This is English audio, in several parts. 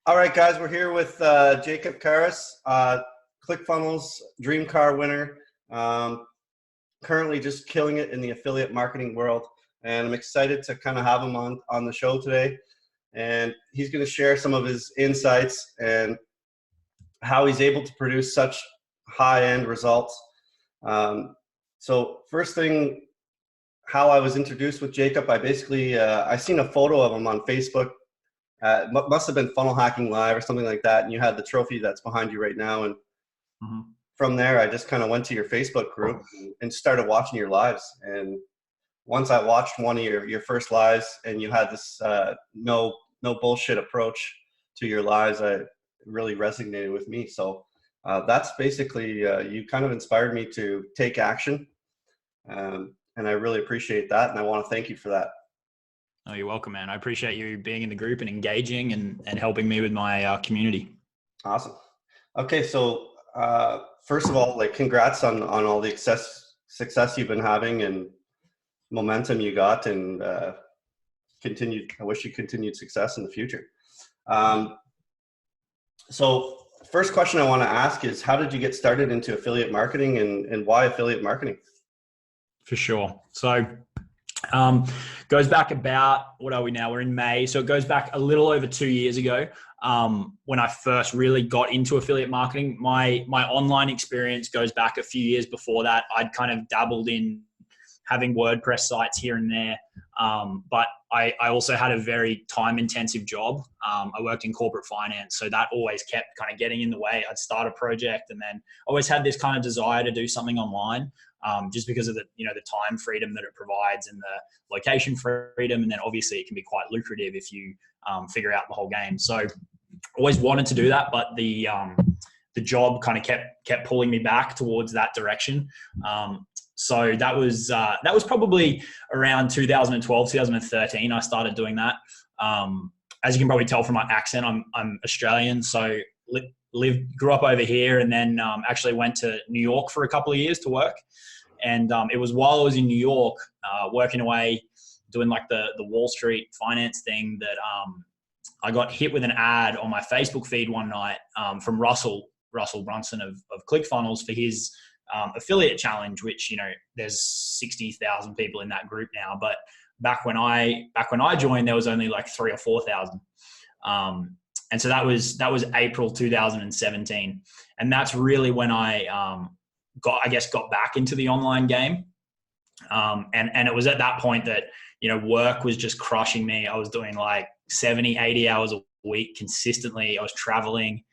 All right, guys, we're here with Jacob Caris, Clickfunnels Dream Car winner. Currently just killing it in the affiliate marketing world. And I'm excited to kind of have him on the show today. And he's going to share some of his insights and how he's able to produce such high-end results. So first thing, how I was introduced with Jacob, I basically, I seen a photo of him on Facebook. Must have been Funnel Hacking Live or something like that, and you had the trophy that's behind you right now. And from there, I just kind of went to your Facebook group and started watching your lives. And once I watched one of your first lives, and you had this no bullshit approach to your lives, it really resonated with me. So that's basically you kind of inspired me to take action, and I really appreciate that, and I want to thank you for that. Oh, you're welcome, man. I appreciate you being in the group and engaging and helping me with my community. Awesome. Okay, so first of all, congrats on all the success you've been having and momentum you got, and I wish you continued success in the future. So first question I want to ask is, how did you get started into affiliate marketing, and why affiliate marketing? For sure. So goes back about, what are we now? We're in May. So it goes back a little over 2 years ago when I first really got into affiliate marketing. My online experience goes back a few years before that. I'd kind of dabbled in having WordPress sites here and there. But I also had a very time-intensive job. I worked in corporate finance, so that always kept kind of getting in the way. I'd start a project and then always had this kind of desire to do something online. Just because of the time freedom that it provides and the location freedom. And then obviously it can be quite lucrative if you figure out the whole game. So always wanted to do that, but the job kind of kept pulling me back towards that direction. So that was probably around 2012, 2013, I started doing that. As you can probably tell from my accent, I'm Australian. So grew up over here, and then actually went to New York for a couple of years to work. And it was while I was in New York, working away, doing like the Wall Street finance thing, that I got hit with an ad on my Facebook feed one night from Russell Brunson of Clickfunnels for his affiliate challenge, which, there's 60,000 people in that group now. But back when I joined, there was only like 3,000 or 4,000. And so that was April 2017. And that's really when I got back into the online game. And it was at that point that, work was just crushing me. I was doing like 70, 80 hours a week consistently. I was traveling,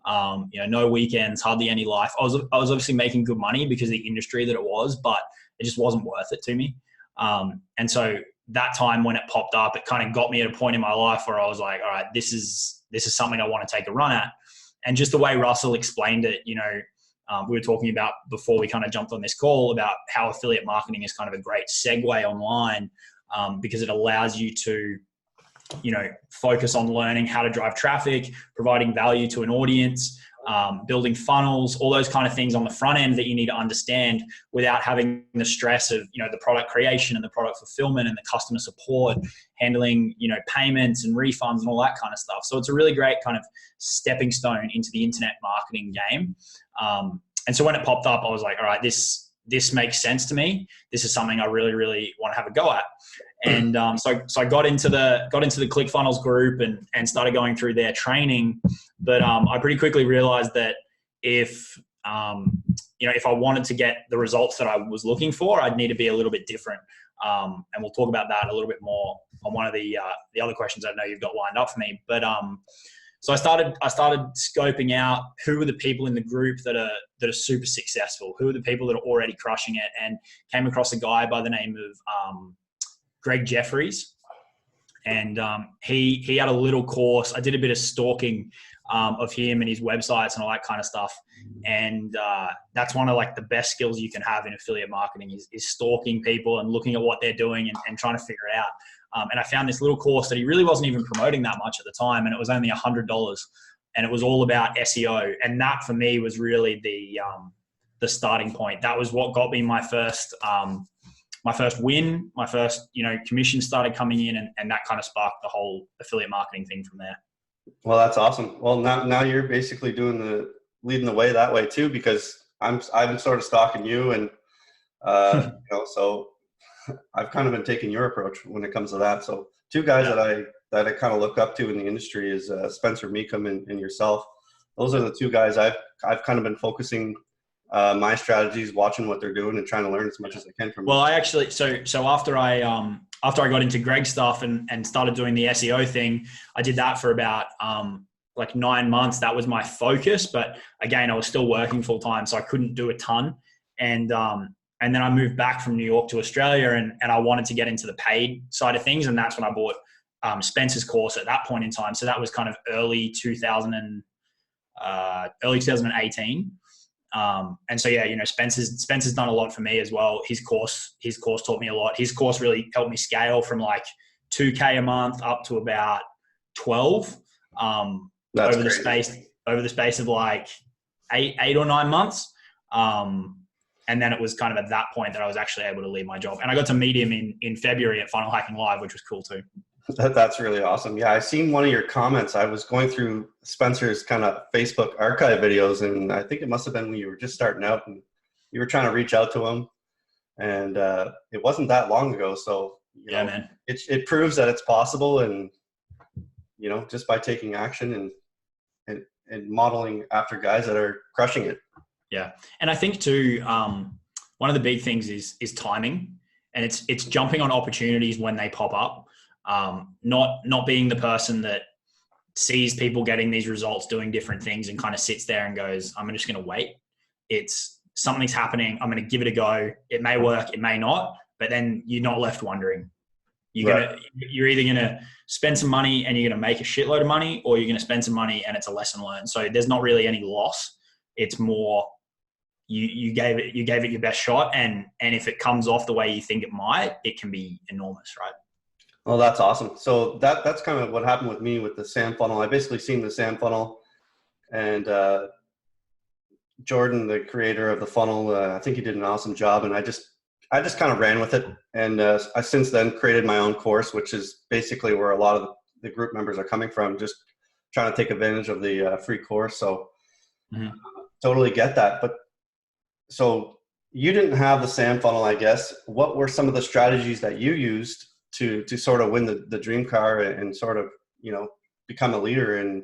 no weekends, hardly any life. I was obviously making good money because of the industry that it was, but it just wasn't worth it to me. And so that time when it popped up, it kind of got me at a point in my life where I was like, all right, this is something I want to take a run at. And just the way Russell explained it, we were talking about before we kind of jumped on this call about how affiliate marketing is kind of a great segue online, because it allows you to, focus on learning how to drive traffic, providing value to an audience, building funnels, all those kind of things on the front end that you need to understand without having the stress of, the product creation and the product fulfillment and the customer support, handling, payments and refunds and all that kind of stuff. So it's a really great kind of stepping stone into the internet marketing game. And so when it popped up, I was like, all right, this makes sense to me. This is something I really, really want to have a go at. And so I got into the Clickfunnels group and started going through their training. But I pretty quickly realized that if I wanted to get the results that I was looking for, I'd need to be a little bit different. And we'll talk about that a little bit more on one of the other questions I know you've got lined up for me. But so I started scoping out who are the people in the group that are super successful, who are the people that are already crushing it, and came across a guy by the name of Greg Jeffries. And he had a little course. I did a bit of stalking of him and his websites and all that kind of stuff. And that's one of like the best skills you can have in affiliate marketing is stalking people and looking at what they're doing and trying to figure it out. And I found this little course that he really wasn't even promoting that much at the time. And it was only $100, and it was all about SEO. And that for me was really the starting point. That was what got me my first win, my first, commission started coming in, and that kind of sparked the whole affiliate marketing thing from there. Well, that's awesome. Well, now you're basically leading the way that way too, because I'm sort of stalking you, and so I've kind of been taking your approach when it comes to that. So two guys Yeah. that I kind of look up to in the industry is Spencer Meekum and yourself. Those are the two guys I've kind of been focusing my strategies, watching what they're doing, and trying to learn as much as I can from Well, them. I actually so after I got into Greg's stuff and started doing the SEO thing, I did that for about like 9 months. That was my focus, but again, I was still working full time, so I couldn't do a ton. And then I moved back from New York to Australia, and I wanted to get into the paid side of things, and that's when I bought Spencer's course at that point in time. So that was kind of early 2018. And so, yeah, Spencer's done a lot for me as well. His course taught me a lot. His course really helped me scale from like 2K a month up to about 12, That's over crazy. the space of like eight or 9 months. And then it was kind of at that point that I was actually able to leave my job, and I got to meet him in February at Funnel Hacking Live, which was cool too. That's really awesome. Yeah, I seen one of your comments. I was going through Spencer's kind of Facebook archive videos, and I think it must have been when you were just starting out and you were trying to reach out to him. And it wasn't that long ago. So, Yeah, man. it proves that it's possible, and, just by taking action and modeling after guys that are crushing it. Yeah. And I think too, one of the big things is timing, and it's jumping on opportunities when they pop up. Not being the person that sees people getting these results doing different things and kind of sits there and goes, I'm just going to wait. It's something's happening. I'm going to give it a go. It may work, it may not, but then you're not left wondering. You're either going to spend some money and you're going to make a shitload of money, or you're going to spend some money and it's a lesson learned. So there's not really any loss. It's more, you gave it your best shot. And if it comes off the way you think it might, it can be enormous, right? Well, that's awesome. So that's kind of what happened with me with the SAM funnel. I basically seen the SAM funnel, and Jordan, the creator of the funnel, I think he did an awesome job, and I just kind of ran with it. And I since then created my own course, which is basically where a lot of the group members are coming from, just trying to take advantage of the free course. So totally get that. But so you didn't have the SAM funnel, I guess. What were some of the strategies that you used to sort of win the dream car and sort of, become a leader in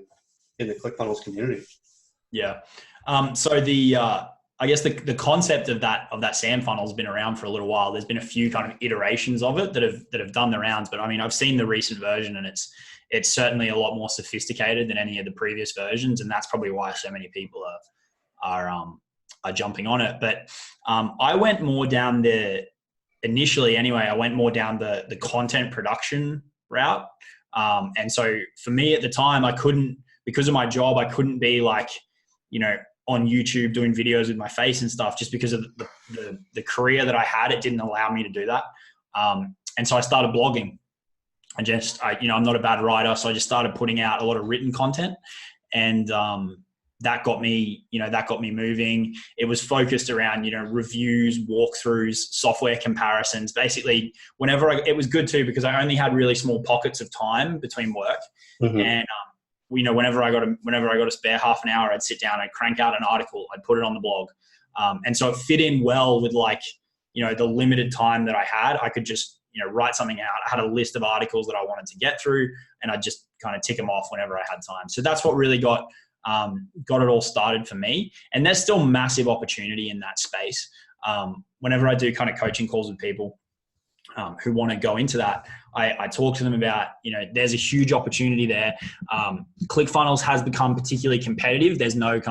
the ClickFunnels community? Yeah. So I guess the concept of that SAM funnel has been around for a little while. There's been a few kind of iterations of it that have done the rounds, but I mean, I've seen the recent version, and it's certainly a lot more sophisticated than any of the previous versions, and that's probably why so many people are jumping on it. But I went more down initially anyway, I went more down the content production route. And so for me at the time, because of my job, I couldn't be like, on YouTube doing videos with my face and stuff, just because of the career that I had. It didn't allow me to do that. And so I started blogging. I'm not a bad writer, so I just started putting out a lot of written content, and that got me moving. It was focused around, reviews, walkthroughs, software comparisons. Basically, it was good too, because I only had really small pockets of time between work. Mm-hmm. And, whenever I got a spare half an hour, I'd sit down, I'd crank out an article, I'd put it on the blog. And so it fit in well with the limited time that I had. I could just, write something out. I had a list of articles that I wanted to get through, and I'd just kind of tick them off whenever I had time. So that's what really got it all started for me. And there's still massive opportunity in that space. Whenever I do kind of coaching calls with people who want to go into that, I talk to them about, there's a huge opportunity there. ClickFunnels has become particularly competitive. There's no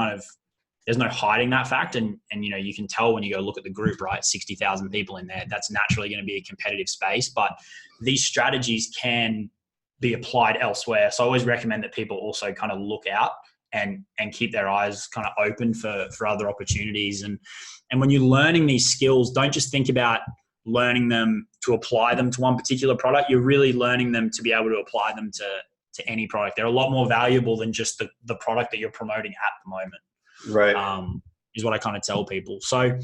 hiding that fact. And you can tell when you go look at the group, right? 60,000 people in there. That's naturally going to be a competitive space, but these strategies can be applied elsewhere. So I always recommend that people also kind of look out and keep their eyes kind of open for other opportunities. And when you're learning these skills, don't just think about learning them to apply them to one particular product. You're really learning them to be able to apply them to any product. They're a lot more valuable than just the product that you're promoting at the moment. Right. Is what I kind of tell people. So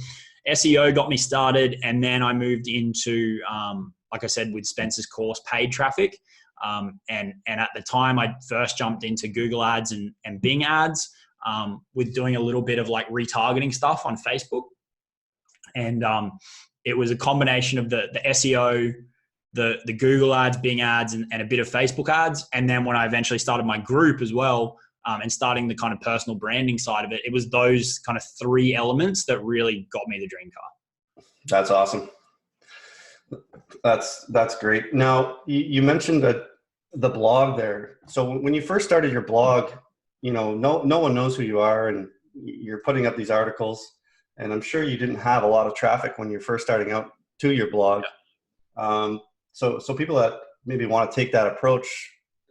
SEO got me started, and then I moved into, like I said, with Spencer's course, paid traffic. And at the time I first jumped into Google ads and Bing ads, with doing a little bit of like retargeting stuff on Facebook. And it was a combination of the SEO, the Google ads, Bing ads, and a bit of Facebook ads. And then when I eventually started my group as well, and starting the kind of personal branding side of it, it was those kind of three elements that really got me the dream car. That's awesome. That's great. Now you mentioned that the blog there. So when you first started your blog, no one knows who you are, and you're putting up these articles, and I'm sure you didn't have a lot of traffic when you're first starting out to your blog. Yeah. So people that maybe want to take that approach,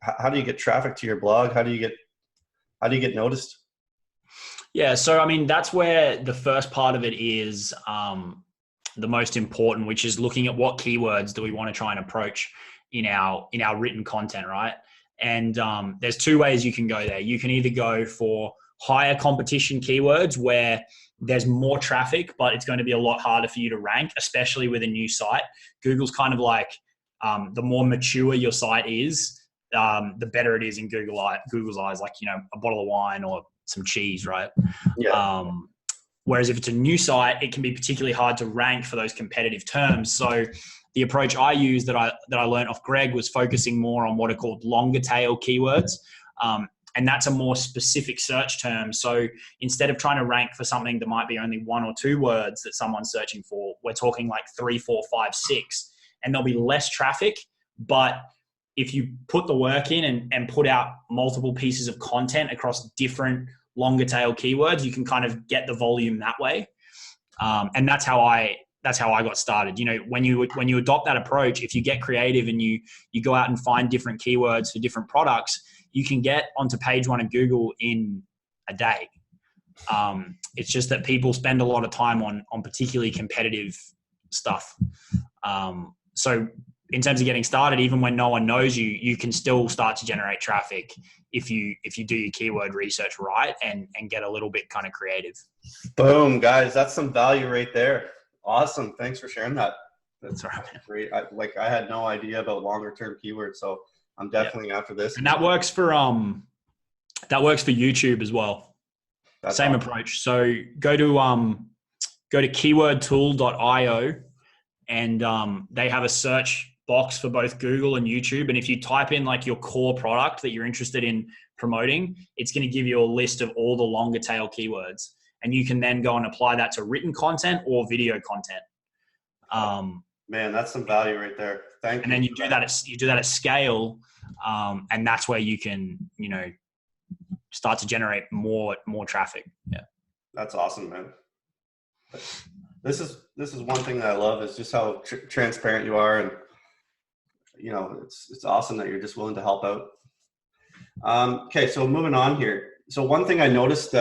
how do you get traffic to your blog? How do you get noticed? Yeah. So, I mean, that's where the first part of it is, the most important, which is looking at what keywords do we want to try and approach in our written content, right? And there's two ways you can go there. You can either go for higher competition keywords where there's more traffic, but it's going to be a lot harder for you to rank, especially with a new site. Google's kind of like, the more mature your site is, the better it is in Google's eyes, like, a bottle of wine or some cheese, right? Yeah. Whereas if it's a new site, it can be particularly hard to rank for those competitive terms. So the approach I used that I learned off Greg was focusing more on what are called longer tail keywords. And that's a more specific search term. So instead of trying to rank for something that might be only 1 or 2 words that someone's searching for, we're talking like 3, 4, 5, 6, and there'll be less traffic. But if you put the work in and put out multiple pieces of content across different longer tail keywords, you can kind of get the volume that way. And that's how I got started. When you adopt that approach, if you get creative and you go out and find different keywords for different products, you can get onto page 1 of Google in a day. It's just that people spend a lot of time on particularly competitive stuff. So in terms of getting started, even when no one knows you, you can still start to generate traffic if you do your keyword research right and get a little bit kind of creative. Boom, guys, that's some value right there. Awesome. Thanks for sharing that. That's right. Great. I had no idea about longer term keywords, so I'm definitely after this. And that works for YouTube as well. That's same awesome approach. So go to keywordtool.io, and they have a search box for both Google and YouTube. And if you type in like your core product that you're interested in promoting, it's going to give you a list of all the longer tail keywords. And you can then go and apply that to written content or video content. Man, that's some value right there. Thank you. And then you do that at scale. And that's where you can, start to generate more traffic. Yeah. That's awesome, man. This is one thing that I love is just how transparent you are. And, it's awesome that you're just willing to help out. Okay. So moving on here. So one thing I noticed,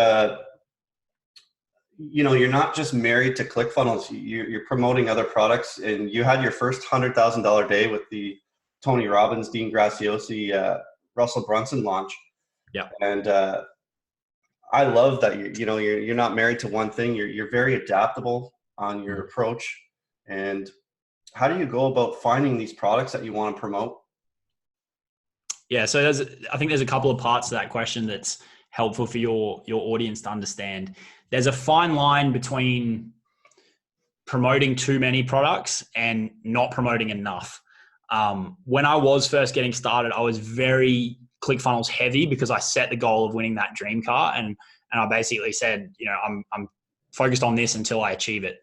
you're not just married to Clickfunnels. You're promoting other products, and you had your first $100,000 day with the Tony Robbins, Dean Graziosi, Russell Brunson launch. Yeah. And I love that you're not married to one thing. You're very adaptable on your approach. And how do you go about finding these products that you want to promote? Yeah. So I think there's a couple of parts to that question that's helpful for your audience to understand. There's a fine line between promoting too many products and not promoting enough. When I was first getting started, I was very ClickFunnels heavy because I set the goal of winning that dream car. And I basically said, I'm focused on this until I achieve it.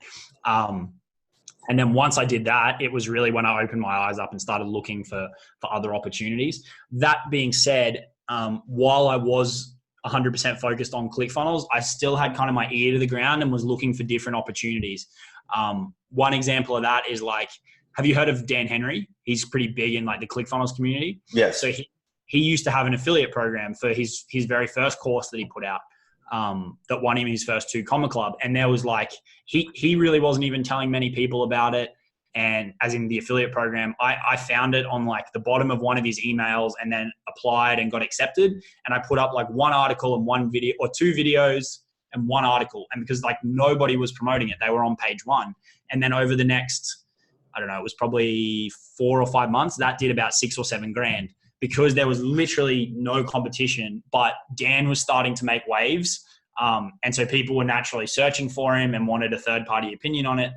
And then once I did that, it was really when I opened my eyes up and started looking for other opportunities. That being said, while I was 100% focused on ClickFunnels, I still had kind of my ear to the ground and was looking for different opportunities. One example of that is have you heard of Dan Henry? He's pretty big in the ClickFunnels community. Yes. So he used to have an affiliate program for his very first course that he put out, that won him his first 2 Comma Club. And there was he really wasn't even telling many people about it. And as in the affiliate program, I found it on the bottom of one of his emails and then applied and got accepted. And I put up 1 article and 1 video, or 2 videos and 1 article. And because nobody was promoting it, they were on page 1. And then over the next I don't know, it was probably 4 or 5 months, that did about 6 or 7 grand because there was literally no competition, but Dan was starting to make waves. And so people were naturally searching for him and wanted a third party opinion on it.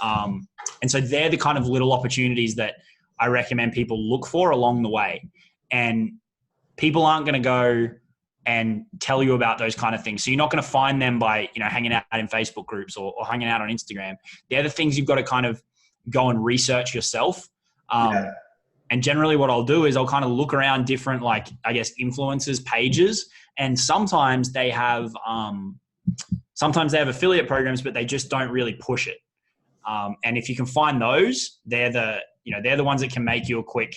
And so they're the kind of little opportunities that I recommend people look for along the way. And people aren't going to go and tell you about those kind of things. So you're not going to find them by, hanging out in Facebook groups or hanging out on Instagram. They're the things you've got to kind of go and research yourself. And generally what I'll do is I'll kind of look around different, influencers pages. And sometimes they have affiliate programs, but they just don't really push it. And if you can find those, they're the ones that can make you a quick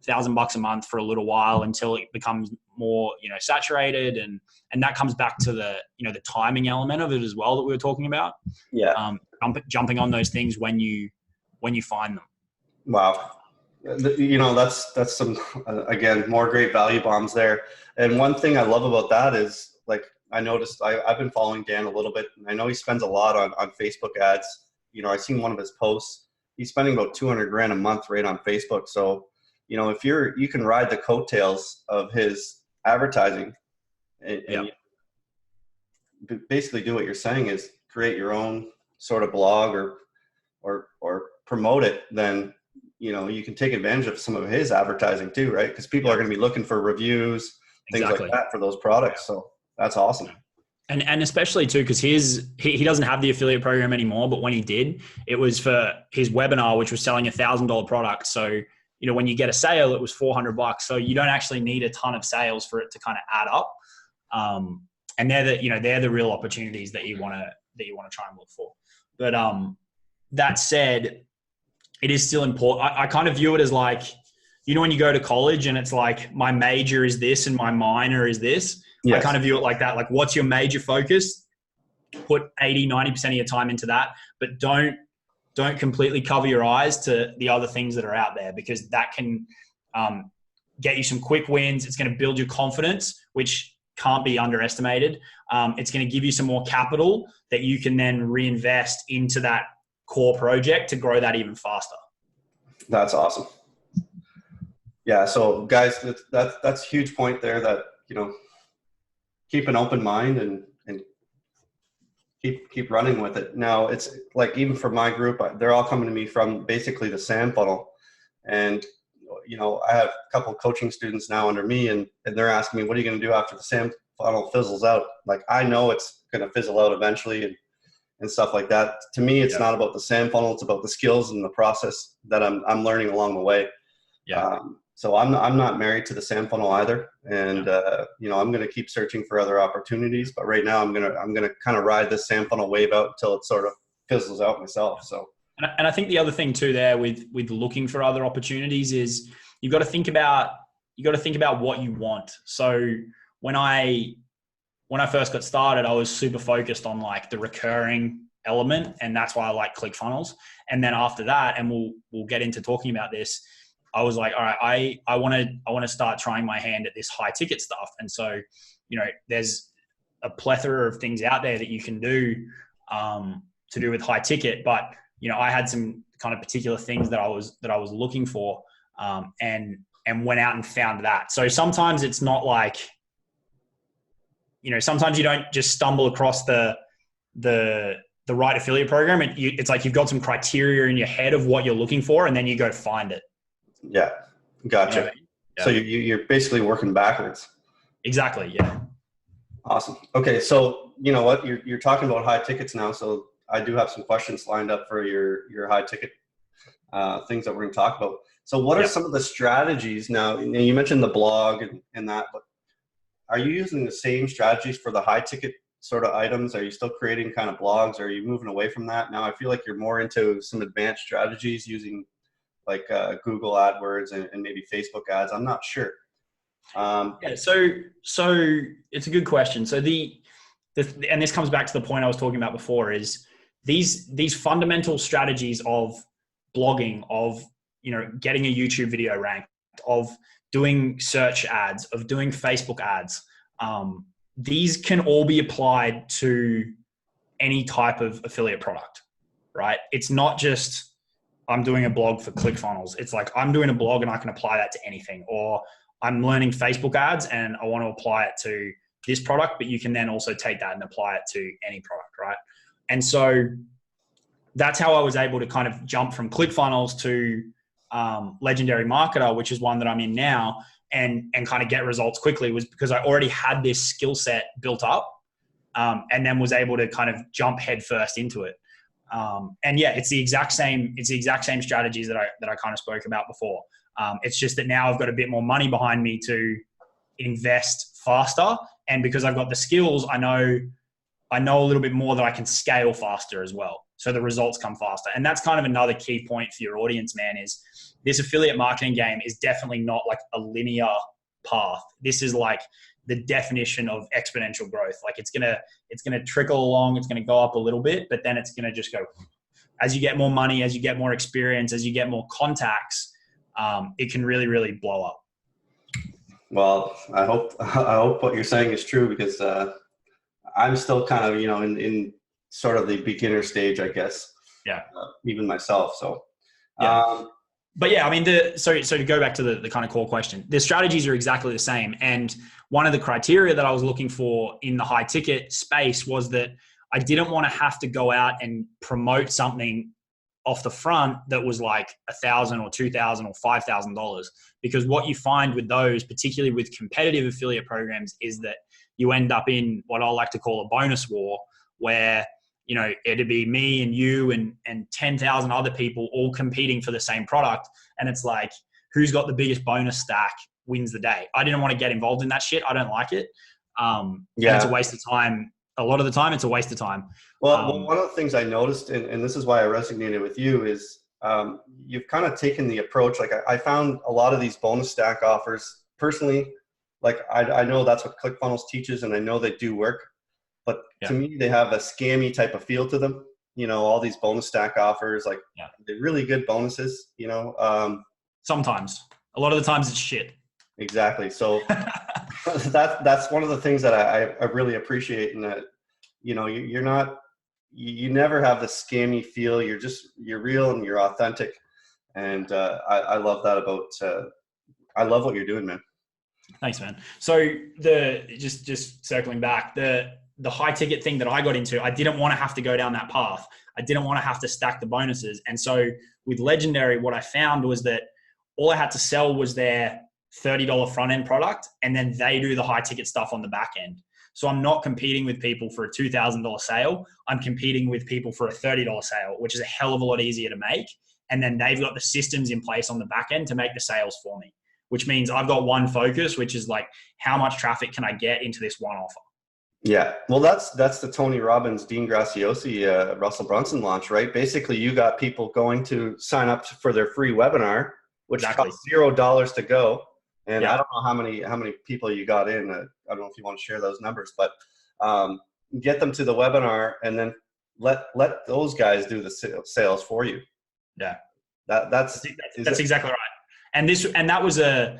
$1,000 a month for a little while until it becomes more, saturated. And that comes back to the timing element of it as well that we were talking about. Yeah. Jumping on those things when you find them. Wow. That's some, again, more great value bombs there. And one thing I love about that is I noticed I've been following Dan a little bit. And I know he spends a lot on Facebook ads. I seen one of his posts. He's spending about 200 grand a month right on Facebook. So, if you can ride the coattails of his advertising and you basically do what you're saying is create your own sort of blog or promote it, then, you can take advantage of some of his advertising too, right? Because people are going to be looking for reviews, things like that for those products. So that's awesome. And especially too, because he doesn't have the affiliate program anymore, but when he did, it was for his webinar, which was selling $1,000 product. So, when you get a sale, it was $400. So you don't actually need a ton of sales for it to kind of add up. And they're the real opportunities that you want to try and look for. But that said, it is still important. I kind of view it as when you go to college and it's my major is this and my minor is this. Yes. I kind of view it like that. What's your major focus? Put 80-90% of your time into that, but don't completely cover your eyes to the other things that are out there, because that can get you some quick wins. It's going to build your confidence, which can't be underestimated. It's going to give you some more capital that you can then reinvest into that core project to grow that even faster. That's awesome. Yeah. So guys, that's a huge point there that, keep an open mind and keep running with it. Now it's even for my group, they're all coming to me from basically the SAM funnel. And, I have a couple of coaching students now under me and they're asking me, what are you going to do after the SAM funnel fizzles out? I know it's going to fizzle out eventually and stuff like that. To me, it's not about the SAM funnel. It's about the skills and the process that I'm learning along the way. Yeah. So I'm not married to the SAM funnel either. And, I'm going to keep searching for other opportunities, but right now I'm going to kind of ride this SAM funnel wave out until it sort of fizzles out myself. So, and I think the other thing too there with looking for other opportunities is you've got to think about what you want. So when I first got started, I was super focused on the recurring element, and that's why I like Clickfunnels. And then after that, and we'll get into talking about this, I was like, all right, I want to start trying my hand at this high ticket stuff. And so, there's a plethora of things out there that you can do to do with high ticket. But, I had some kind of particular things that I was looking for and went out and found that. So sometimes it's not sometimes you don't just stumble across the right affiliate program. It's you've got some criteria in your head of what you're looking for, and then you go find it. Yeah. Gotcha. Yeah. So you're basically working backwards. Exactly. Yeah. Awesome. Okay. So you know what, you're talking about high tickets now. So I do have some questions lined up for your high ticket things that we're going to talk about. So what are some of the strategies now? You mentioned the blog and that, but are you using the same strategies for the high ticket sort of items? Are you still creating kind of blogs? Or are you moving away from that? Now I feel like you're more into some advanced strategies using Google AdWords and maybe Facebook ads. I'm not sure. So it's a good question. So and this comes back to the point I was talking about before, is these fundamental strategies of blogging, of, getting a YouTube video ranked, of doing search ads, of doing Facebook ads. These can all be applied to any type of affiliate product, right? It's not just I'm doing a blog for ClickFunnels. It's like I'm doing a blog and I can apply that to anything. Or I'm learning Facebook ads and I want to apply it to this product, but you can then also take that and apply it to any product, right? And so that's how I was able to kind of jump from ClickFunnels to Legendary Marketer, which is one that I'm in now, and kind of get results quickly, was because I already had this skill set built up, and then was able to kind of jump headfirst into it. And yeah, it's the exact same strategies that I kind of spoke about before. It's just that now I've got a bit more money behind me to invest faster, and because I've got the skills, I know a little bit more that I can scale faster as well. So the results come faster. And that's kind of another key point for your audience, man, is this affiliate marketing game is definitely not like a linear path. This is like the definition of exponential growth. Like it's going to trickle along. It's going to go up a little bit, but then it's going to just go as you get more money, as you get more experience, as you get more contacts, it can really, really blow up. Well, I hope what you're saying is true, because I'm still kind of, in sort of the beginner stage, I guess. Yeah. Even myself. So, yeah. But yeah, I mean, so to go back to the kind of core question, the strategies are exactly the same. And one of the criteria that I was looking for in the high ticket space was that I didn't want to have to go out and promote something off the front that was like $1,000 or $2,000 or $5,000, because what you find with those, particularly with competitive affiliate programs, is that you end up in what I like to call a bonus war, where it'd be me and you and 10,000 other people all competing for the same product, and it's like who's got the biggest bonus stack wins the day. I didn't want to get involved in that shit. I don't like it. And it's a waste of time. A lot of the time, it's a waste of time. Well, one of the things I noticed, and this is why I resonated with you, is you've kind of taken the approach. Like I found a lot of these bonus stack offers personally. Like I know that's what ClickFunnels teaches, and I know they do work. But to me, they have a scammy type of feel to them. All these bonus stack offers, like they're really good bonuses. Sometimes, a lot of the times, it's shit. Exactly. So that's one of the things that I really appreciate, in that you never have the scammy feel. You're real and you're authentic, and I love that about. I love what you're doing, man. Thanks, man. So just circling back, the high ticket thing that I got into, I didn't want to have to go down that path. I didn't want to have to stack the bonuses. And so with Legendary, what I found was that all I had to sell was their $30 front end product, and then they do the high ticket stuff on the back end. So I'm not competing with people for a $2,000 sale. I'm competing with people for a $30 sale, which is a hell of a lot easier to make. And then they've got the systems in place on the back end to make the sales for me, which means I've got one focus, which is like, how much traffic can I get into this one offer? Yeah. Well, that's the Tony Robbins, Dean Graziosi, Russell Brunson launch, right? Basically, you got people going to sign up for their free webinar, which costs $0 to go. And I don't know how many people you got in. I don't know if you want to share those numbers, but get them to the webinar, and then let those guys do the sales for you. Yeah. That's exactly right. And that was a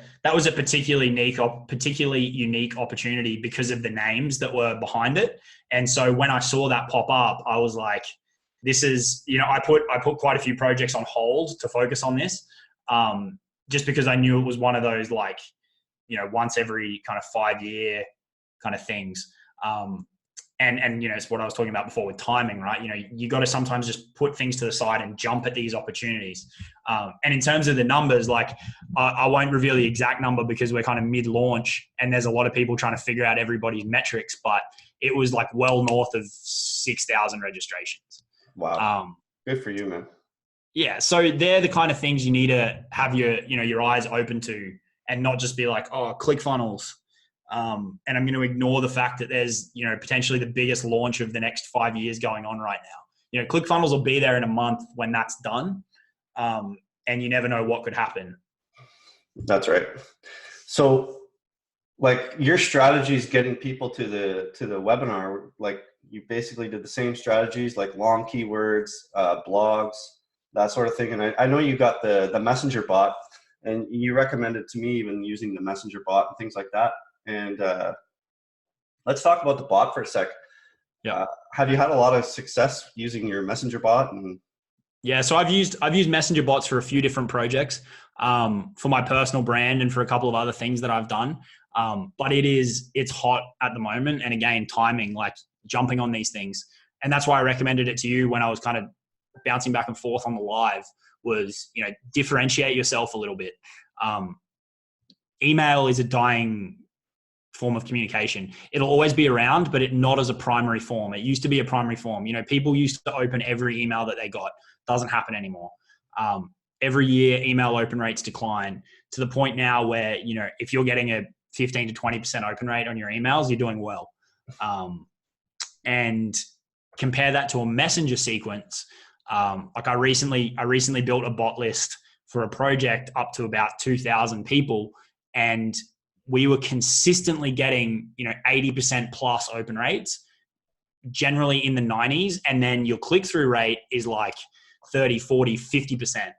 particularly unique opportunity because of the names that were behind it. And so when I saw that pop up, I was like, this is, I put quite a few projects on hold to focus on this, just because I knew it was one of those, like, once every kind of 5-year kind of things. And it's what I was talking about before with timing, right? You got to sometimes just put things to the side and jump at these opportunities. And in terms of the numbers, like I won't reveal the exact number because we're kind of mid-launch and there's a lot of people trying to figure out everybody's metrics, but it was like well north of 6,000 registrations. Wow. Good for you, man. Yeah. So they're the kind of things you need to have your eyes open to, and not just be like, oh, ClickFunnels. And I'm going to ignore the fact that there's, potentially the biggest launch of the next 5 years going on right now. ClickFunnels will be there in a month when that's done. And you never know what could happen. That's right. So like your strategy is getting people to the webinar. Like you basically did the same strategies, like long keywords, blogs, that sort of thing. And I know you got the messenger bot, and you recommended to me even using the messenger bot and things like that. And let's talk about the bot for a sec. Yeah. Have you had a lot of success using your messenger bot? And Yeah, so I've used messenger bots for a few different projects, for my personal brand and for a couple of other things that I've done. But it's hot at the moment, and again, timing, like jumping on these things, and that's why I recommended it to you when I was kind of bouncing back and forth on the live. Was, differentiate yourself a little bit. Email is a dying form of communication. It'll always be around, but not as a primary form. It used to be a primary form. People used to open every email that they got. Doesn't happen anymore. Every year, email open rates decline to the point now where, if you're getting a 15 to 20% open rate on your emails, you're doing well. And compare that to a messenger sequence. Like I recently built a bot list for a project up to about 2,000 people, and we were consistently getting, 80% plus open rates, generally in the 90s. And then your click-through rate is like 30, 40, 50%.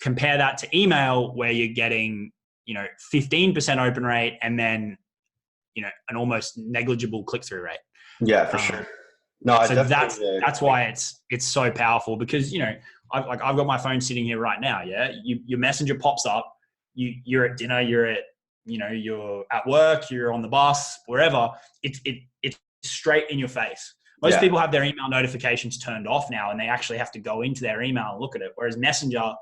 Compare that to email where you're getting, 15% open rate and then, an almost negligible click-through rate. Yeah, for sure. No, I so definitely, that's why it's so powerful, because, I've got my phone sitting here right now. Yeah. Your messenger pops up, you're at dinner, you're at work, you're on the bus, wherever. It's straight in your face. Most people have their email notifications turned off now, and they actually have to go into their email and look at it. Whereas Messenger,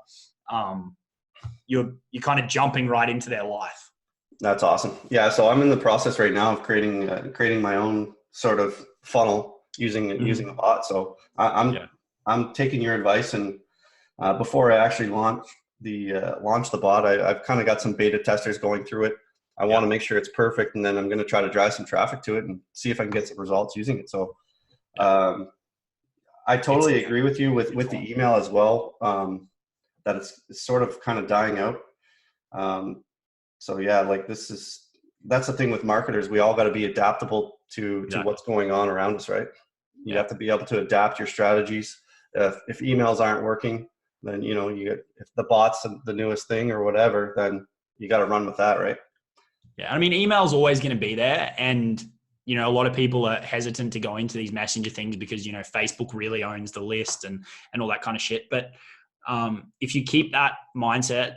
you're kind of jumping right into their life. That's awesome. Yeah. So I'm in the process right now of creating my own sort of funnel using a bot. So I'm taking your advice, and before I actually launch the bot, I've kind of got some beta testers going through it. I want to make sure it's perfect, and then I'm going to try to drive some traffic to it and see if I can get some results using it. So I totally agree with you with the email as well, that it's sort of kind of dying out. So yeah, like that's the thing with marketers. We all got to be adaptable to what's going on around us, right? You have to be able to adapt your strategies. If emails aren't working, then if the bot's the newest thing or whatever, then you got to run with that, right? Yeah, I mean, email's always going to be there, and a lot of people are hesitant to go into these messenger things because Facebook really owns the list and all that kind of shit. But if you keep that mindset,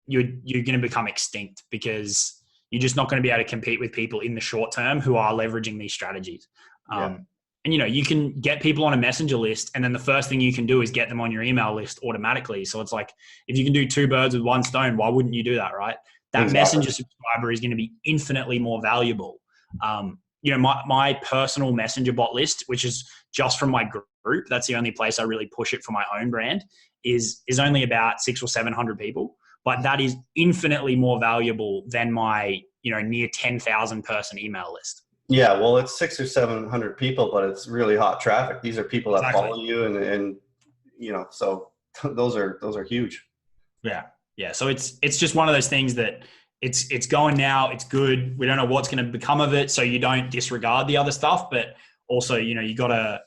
you're going to become extinct, because you're just not going to be able to compete with people in the short term who are leveraging these strategies. And you can get people on a messenger list, and then the first thing you can do is get them on your email list automatically. So it's like, if you can do two birds with one stone, why wouldn't you do that, right? That messenger subscriber is going to be infinitely more valuable. My personal messenger bot list, which is just from my group, that's the only place I really push it for my own brand, is only about 600 or 700 people. But that is infinitely more valuable than my, near 10,000 person email list. Yeah, well, it's 600 or 700 people, but it's really hot traffic. These are people that follow you, and so those are huge. Yeah. So it's just one of those things that it's going now. It's good. We don't know what's going to become of it, so you don't disregard the other stuff, but also you gotta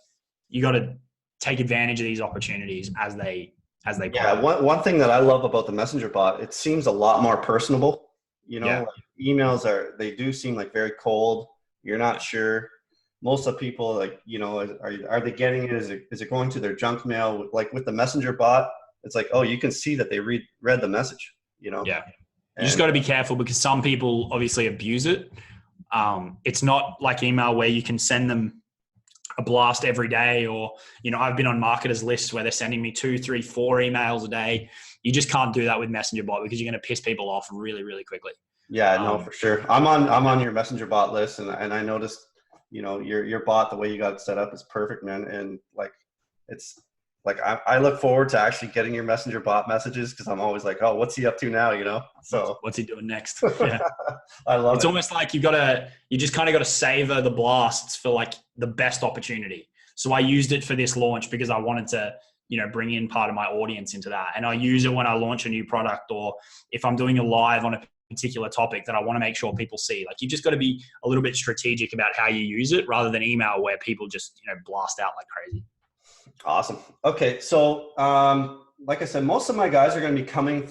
take advantage of these opportunities as they. Yeah, one thing that I love about the messenger bot, it seems a lot more personable. Like emails they do seem like very cold. You're not sure. Most of the people, like, are they getting it? Is it going to their junk mail? Like with the messenger bot, it's like, oh, you can see that they read the message. Yeah. You just got to be careful, because some people obviously abuse it. It's not like email where you can send them a blast every day, or I've been on marketers lists where they're sending me 2, 3, 4 emails a day. You just can't do that with messenger bot, because you're going to piss people off really, really quickly. Yeah, no, for sure. I'm on your messenger bot list, and I noticed, your bot, the way you got it set up is perfect, man. And like, it's like, I look forward to actually getting your messenger bot messages, because I'm always like, oh, what's he up to now? So what's he doing next? Yeah. I love it. It's almost like you just kind of got to savor the blasts for like the best opportunity. So I used it for this launch because I wanted to, bring in part of my audience into that. And I use it when I launch a new product, or if I'm doing a live on a particular topic that I want to make sure people see. Like, you just got to be a little bit strategic about how you use it, rather than email where people just, blast out like crazy. Awesome. Okay. So, like I said, most of my guys are going to be coming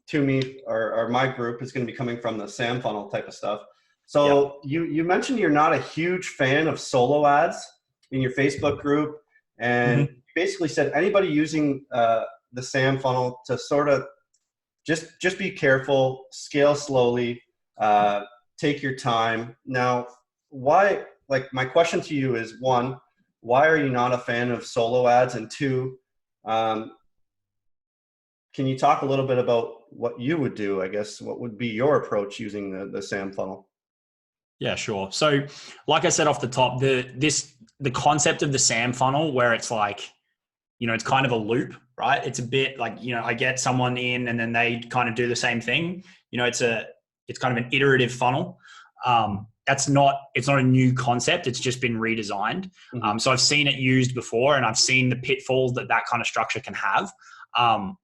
to me, or my group is going to be coming from the SAM funnel type of stuff. So you mentioned you're not a huge fan of solo ads in your Facebook group, and you basically said anybody using the SAM funnel to sort of just be careful, scale slowly, take your time. Now, why, like my question to you is, one, why are you not a fan of solo ads? And two, can you talk a little bit about what you would do? I guess what would be your approach using the SAM funnel? Yeah, sure. So like I said off the top, the concept of the SAM funnel, where it's like, it's kind of a loop, right? It's a bit like, I get someone in and then they kind of do the same thing. It's kind of an iterative funnel. It's not a new concept. It's just been redesigned. Mm-hmm. So I've seen it used before, and I've seen the pitfalls that kind of structure can have,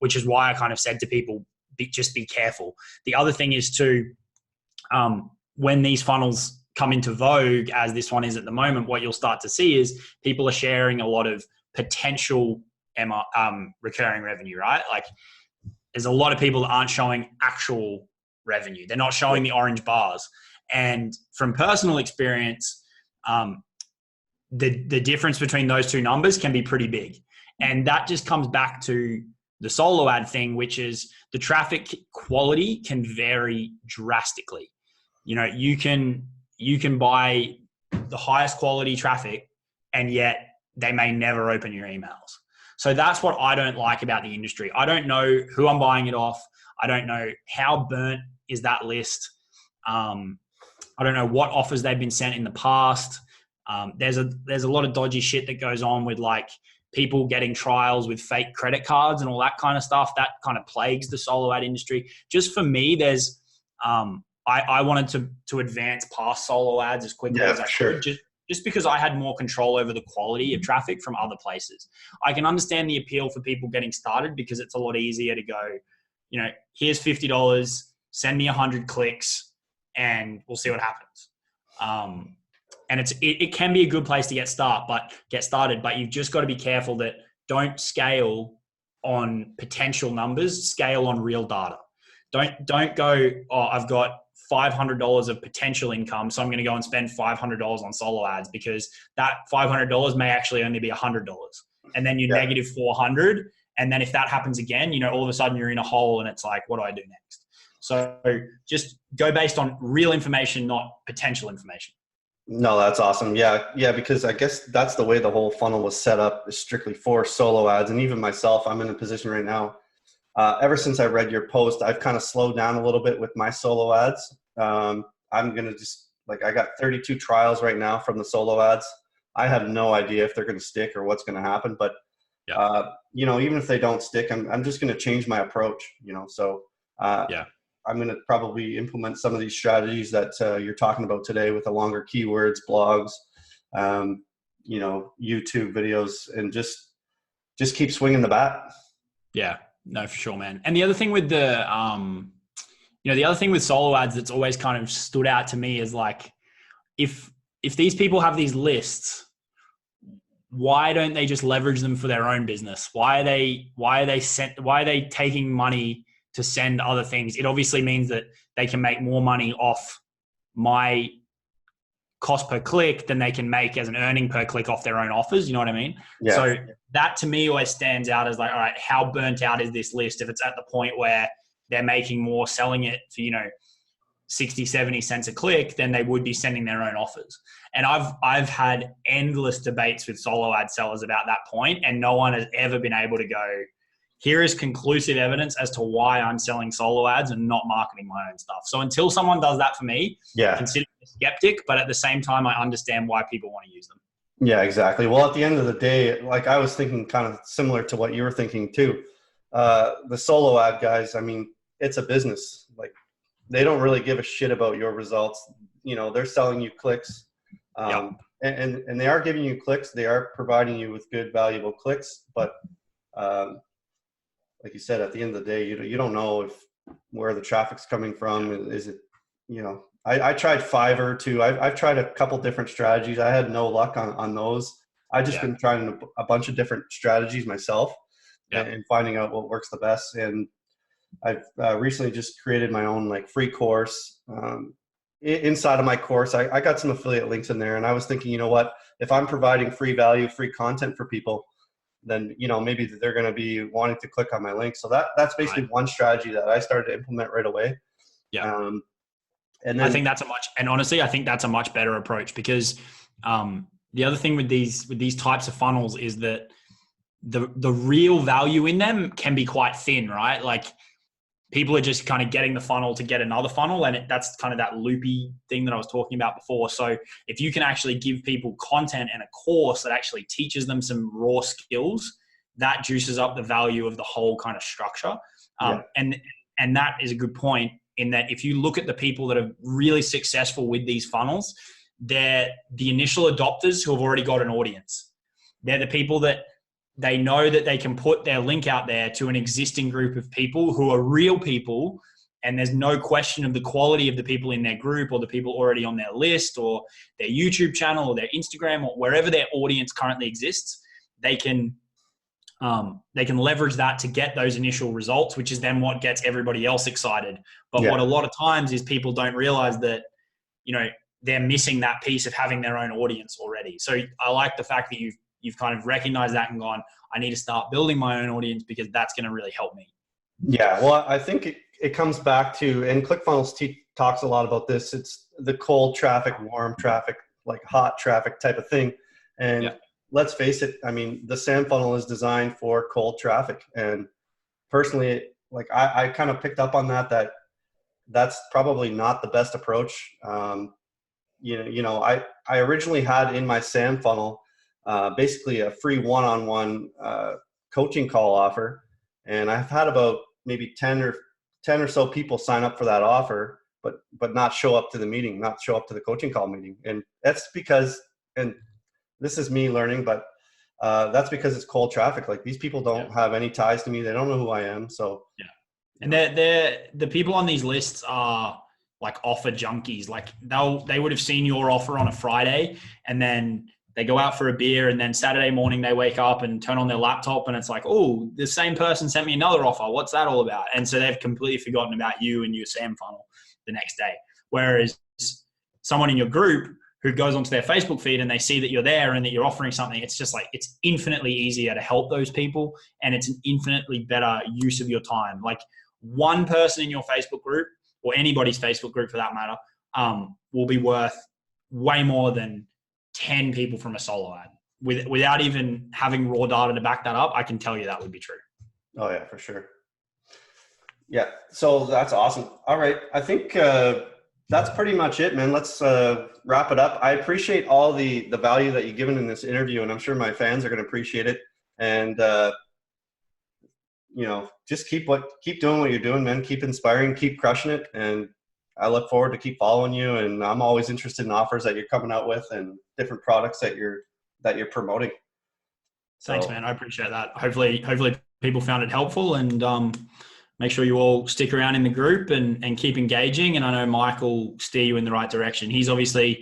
which is why I kind of said to people, just be careful. The other thing is too, when these funnels come into vogue, as this one is at the moment, what you'll start to see is people are sharing a lot of potential recurring revenue, right? Like there's a lot of people that aren't showing actual revenue. They're not showing the orange bars. And from personal experience, the difference between those two numbers can be pretty big. And that just comes back to the solo ad thing, which is the traffic quality can vary drastically. You can buy the highest quality traffic and yet they may never open your emails. So that's what I don't like about the industry. I don't know who I'm buying it off. I don't know how burnt is that list. I don't know what offers they've been sent in the past. There's a lot of dodgy shit that goes on with like people getting trials with fake credit cards and all that kind of stuff. That kind of plagues the solo ad industry. Just for me, there's I wanted to advance past solo ads as quickly as I could, just because I had more control over the quality of traffic from other places. I can understand the appeal for people getting started because it's a lot easier to go, here's $50, send me 100 clicks and we'll see what happens. And it can be a good place to get started, but you've just got to be careful that don't scale on potential numbers, scale on real data. Don't go, I've got $500 of potential income, so I'm going to go and spend $500 on solo ads, because that $500 may actually only be $100, and then you're negative 400. And then if that happens again, all of a sudden you're in a hole and it's like, what do I do next? So just go based on real information, not potential information. No, that's awesome. Yeah, because I guess that's the way the whole funnel was set up, is strictly for solo ads. And even myself, I'm in a position right now. Ever since I read your post, I've kind of slowed down a little bit with my solo ads. I'm going to just, I got 32 trials right now from the solo ads. I have no idea if they're going to stick or what's going to happen, but even if they don't stick, I'm just going to change my approach, so I'm going to probably implement some of these strategies that you're talking about today with the longer keywords, blogs, YouTube videos, and just keep swinging the bat. Yeah, no, for sure, man. And the other thing with the other thing with solo ads that's always kind of stood out to me is like, if these people have these lists, why don't they just leverage them for their own business? Why are they taking money to send other things? It obviously means that they can make more money off my cost per click than they can make as an earning per click off their own offers. You know what I mean? Yeah. So that to me always stands out as like, all right, how burnt out is this list? If it's at the point where they're making more selling it for, 60, 70 cents a click, then they would be sending their own offers. And I've had endless debates with solo ad sellers about that point, and no one has ever been able to go, here is conclusive evidence as to why I'm selling solo ads and not marketing my own stuff. So until someone does that for me, consider me a skeptic, but at the same time, I understand why people want to use them. Yeah, exactly. Well, at the end of the day, like I was thinking kind of similar to what you were thinking too. The solo ad guys, I mean, it's a business. Like they don't really give a shit about your results. They're selling you clicks. And they are giving you clicks. They are providing you with good, valuable clicks. But like you said, at the end of the day, you don't know where the traffic's coming from. Is it, I tried Fiverr too. I've tried a couple different strategies. I had no luck on those. I've just been trying a bunch of different strategies myself and finding out what works the best. And I've recently just created my own free course. Inside of my course, I got some affiliate links in there, and I was thinking, if I'm providing free value, free content for people, then, you know, maybe they're going to be wanting to click on my link. So that's basically one strategy that I started to implement right away. Yeah. And then I think honestly, I think that's a much better approach, because the other thing with these types of funnels is that the real value in them can be quite thin, right? Like, people are just kind of getting the funnel to get another funnel, and that's kind of that loopy thing that I was talking about before. So if you can actually give people content and a course that actually teaches them some raw skills, that juices up the value of the whole kind of structure. And that is a good point, in that if you look at the people that are really successful with these funnels, they're the initial adopters who have already got an audience. They're the people that they know that they can put their link out there to an existing group of people who are real people, and there's no question of the quality of the people in their group or the people already on their list or their YouTube channel or their Instagram or wherever their audience currently exists. They can leverage that to get those initial results, which is then what gets everybody else excited. But what a lot of times is people don't realize that, you know, they're missing that piece of having their own audience already. So I like the fact that you've kind of recognized that and gone, I need to start building my own audience, because that's going to really help me. Yeah, well, I think it comes back to, and ClickFunnels talks a lot about this, it's the cold traffic, warm traffic, like hot traffic type of thing. And let's face it, I mean, the SAM funnel is designed for cold traffic. And personally, like I kind of picked up on that's probably not the best approach. I originally had in my SAM funnel basically a free one-on-one coaching call offer, and I've had about maybe 10 or so people sign up for that offer, but not show up to the meeting, not show up to the coaching call meeting. And that's because, and this is me learning, but that's because it's cold traffic. Like, these people don't have any ties to me. They don't know who I am. So and the people on these lists are like offer junkies. Like, they would have seen your offer on a Friday, and then they go out for a beer, and then Saturday morning they wake up and turn on their laptop, and it's like, oh, the same person sent me another offer. What's that all about? And so they've completely forgotten about you and your SAM funnel the next day. Whereas someone in your group who goes onto their Facebook feed and they see that you're there and that you're offering something, it's just like, it's infinitely easier to help those people, and it's an infinitely better use of your time. Like, one person in your Facebook group, or anybody's Facebook group for that matter, will be worth way more than 10 people from a solo ad. Without even having raw data to back that up, I can tell you that would be true. Oh yeah, for sure. Yeah, so that's awesome. All right, I think that's pretty much it, man. Let's wrap it up. I appreciate all the value that you've given in this interview, and I'm sure my fans are going to appreciate it. And just keep doing what you're doing, man. Keep inspiring, keep crushing it, and I look forward to keep following you. And I'm always interested in offers that you're coming out with and different products that you're promoting. Thanks, man. I appreciate that. Hopefully people found it helpful, and make sure you all stick around in the group and keep engaging. And I know Mike will steer you in the right direction. He's obviously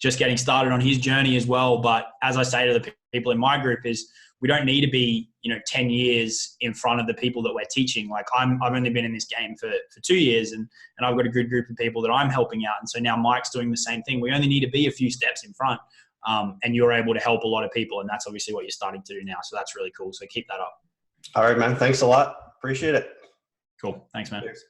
just getting started on his journey as well. But as I say to the people in my group, is we don't need to be, 10 years in front of the people that we're teaching. Like, I've only been in this game for 2 years, and I've got a good group of people that I'm helping out. And so now Mike's doing the same thing. We only need to be a few steps in front, and you're able to help a lot of people. And that's obviously what you're starting to do now. So that's really cool. So keep that up. All right, man. Thanks a lot. Appreciate it. Cool. Thanks, man. Cheers.